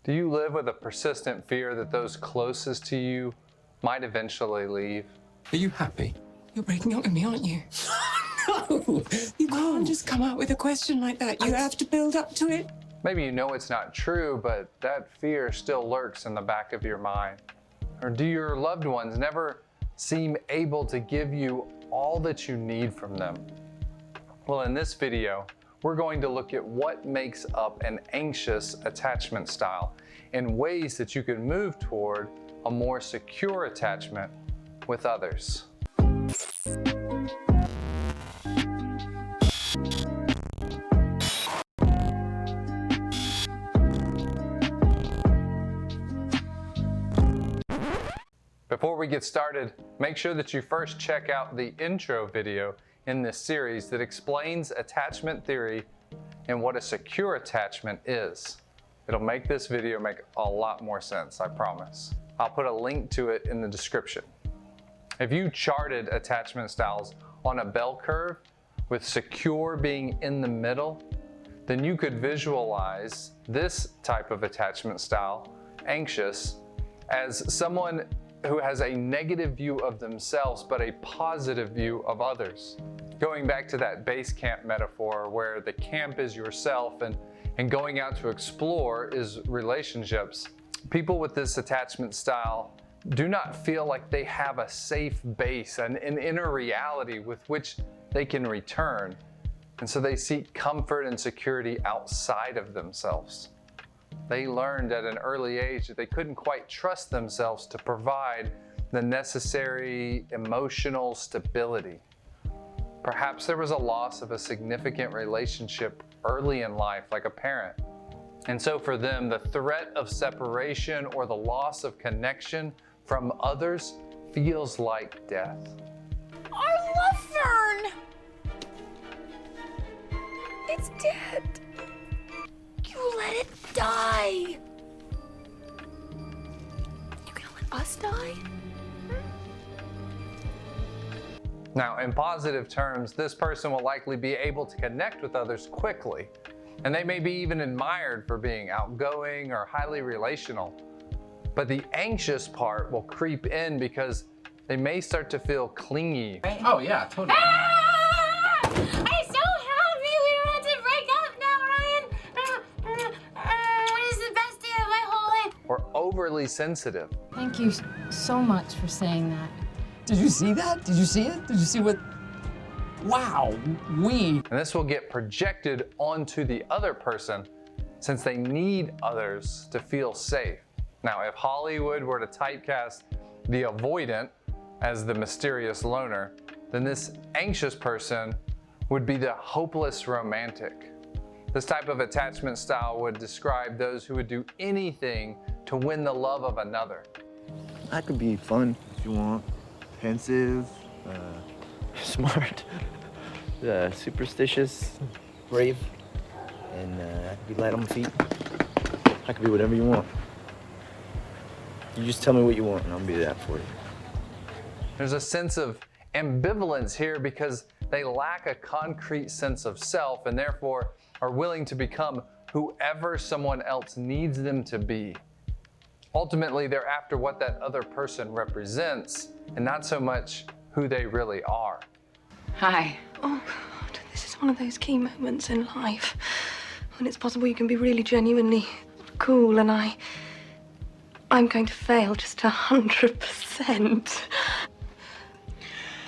Do you live with a persistent fear that those closest to you might eventually leave? Are you happy? You're breaking up with me, aren't you? No! You can't just come out with a question like that. You have to build up to it. Maybe you know it's not true, but that fear still lurks in the back of your mind. Or do your loved ones never seem able to give you all that you need from them? Well, in this video, we're going to look at what makes up an anxious attachment style and ways that you can move toward a more secure attachment with others. Before we get started, make sure that you first check out the intro video in this series that explains attachment theory and what a secure attachment is. It'll make this video make a lot more sense, I promise. I'll put a link to it in the description. If you charted attachment styles on a bell curve with secure being in the middle, then you could visualize this type of attachment style, anxious, as someone who has a negative view of themselves but a positive view of others. Going back to that base camp metaphor where the camp is yourself and going out to explore is relationships, people with this attachment style do not feel like they have a safe base, an inner reality with which they can return. And so they seek comfort and security outside of themselves. They learned at an early age that they couldn't quite trust themselves to provide the necessary emotional stability. Perhaps there was a loss of a significant relationship early in life, like a parent. And so for them, the threat of separation or the loss of connection from others feels like death. Our love fern! It's dead. You let it die. You're gonna let us die? Now, in positive terms, this person will likely be able to connect with others quickly, and they may be even admired for being outgoing or highly relational. But the anxious part will creep in because they may start to feel clingy. Oh yeah, totally. I'm so happy we don't have to break up now, Ryan. This is the best day of my whole life. Or overly sensitive. Thank you so much for saying that. Did you see that? Did you see it? Did you see what? Wow, And this will get projected onto the other person since they need others to feel safe. Now, if Hollywood were to typecast the avoidant as the mysterious loner, then this anxious person would be the hopeless romantic. This type of attachment style would describe those who would do anything to win the love of another. That could be fun if you want. Pensive, smart, superstitious, brave, and I could be light on my feet. I could be whatever you want. You just tell me what you want and I'll be that for you. There's a sense of ambivalence here because they lack a concrete sense of self and therefore are willing to become whoever someone else needs them to be. Ultimately, they're after what that other person represents and not so much who they really are. Hi. Oh, God, this is one of those key moments in life when it's possible you can be really genuinely cool, and I'm going to fail just 100%.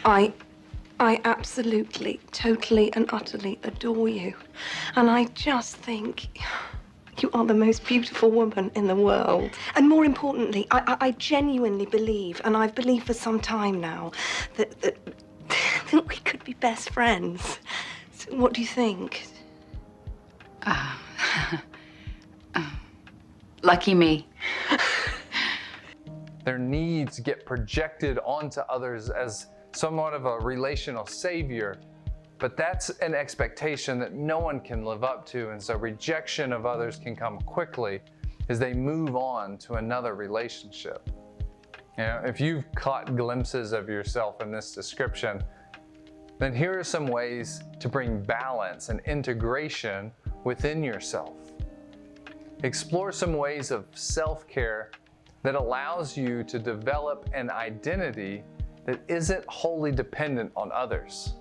I absolutely, totally, and utterly adore you, and I just think you are the most beautiful woman in the world. And more importantly, I genuinely believe, and I've believed for some time now, that we could be best friends. So what do you think? Lucky me. Their needs get projected onto others as somewhat of a relational savior, but that's an expectation that no one can live up to, and so rejection of others can come quickly as they move on to another relationship. You know, if you've caught glimpses of yourself in this description, then here are some ways to bring balance and integration within yourself. Explore some ways of self-care that allows you to develop an identity that isn't wholly dependent on others.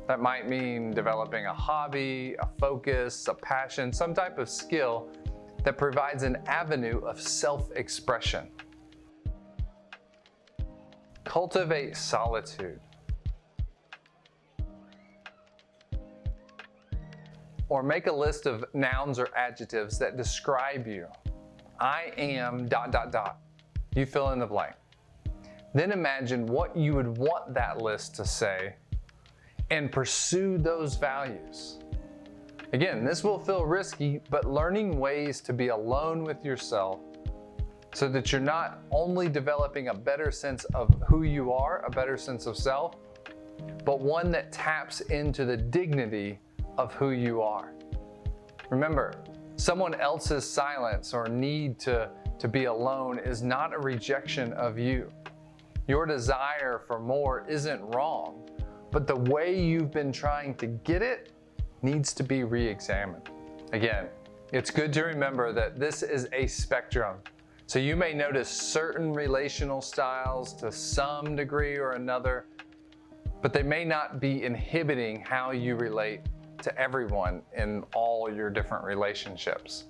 That might mean developing a hobby, a focus, a passion, some type of skill that provides an avenue of self-expression. Cultivate solitude. Or make a list of nouns or adjectives that describe you. I am ... You fill in the blank. Then imagine what you would want that list to say and pursue those values. Again, this will feel risky, but learning ways to be alone with yourself so that you're not only developing a better sense of who you are, a better sense of self, but one that taps into the dignity of who you are. Remember, someone else's silence or need to be alone is not a rejection of you. Your desire for more isn't wrong, but the way you've been trying to get it needs to be re-examined. Again, it's good to remember that this is a spectrum. So you may notice certain relational styles to some degree or another, but they may not be inhibiting how you relate to everyone in all your different relationships.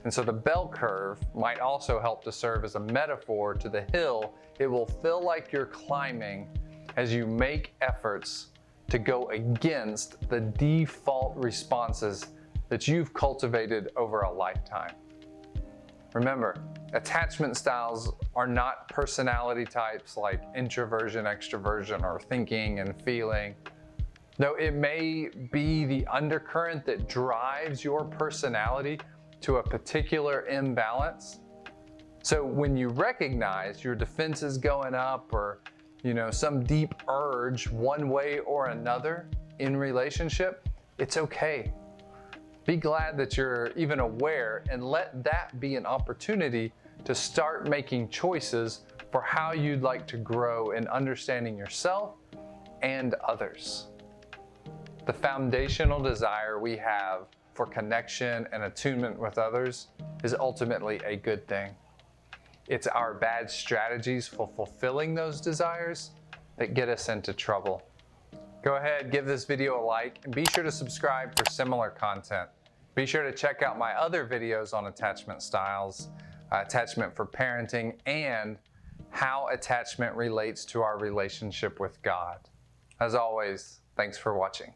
And so the bell curve might also help to serve as a metaphor to the hill it will feel like you're climbing as you make efforts to go against the default responses that you've cultivated over a lifetime. Remember, attachment styles are not personality types like introversion, extroversion, or thinking and feeling. Though it may be the undercurrent that drives your personality to a particular imbalance. So when you recognize your defenses going up or some deep urge one way or another in relationship, it's okay. Be glad that you're even aware and let that be an opportunity to start making choices for how you'd like to grow in understanding yourself and others. The foundational desire we have for connection and attunement with others is ultimately a good thing. It's our bad strategies for fulfilling those desires that get us into trouble. Go ahead, give this video a like, and be sure to subscribe for similar content. Be sure to check out my other videos on attachment styles, attachment for parenting, and how attachment relates to our relationship with God. As always, thanks for watching.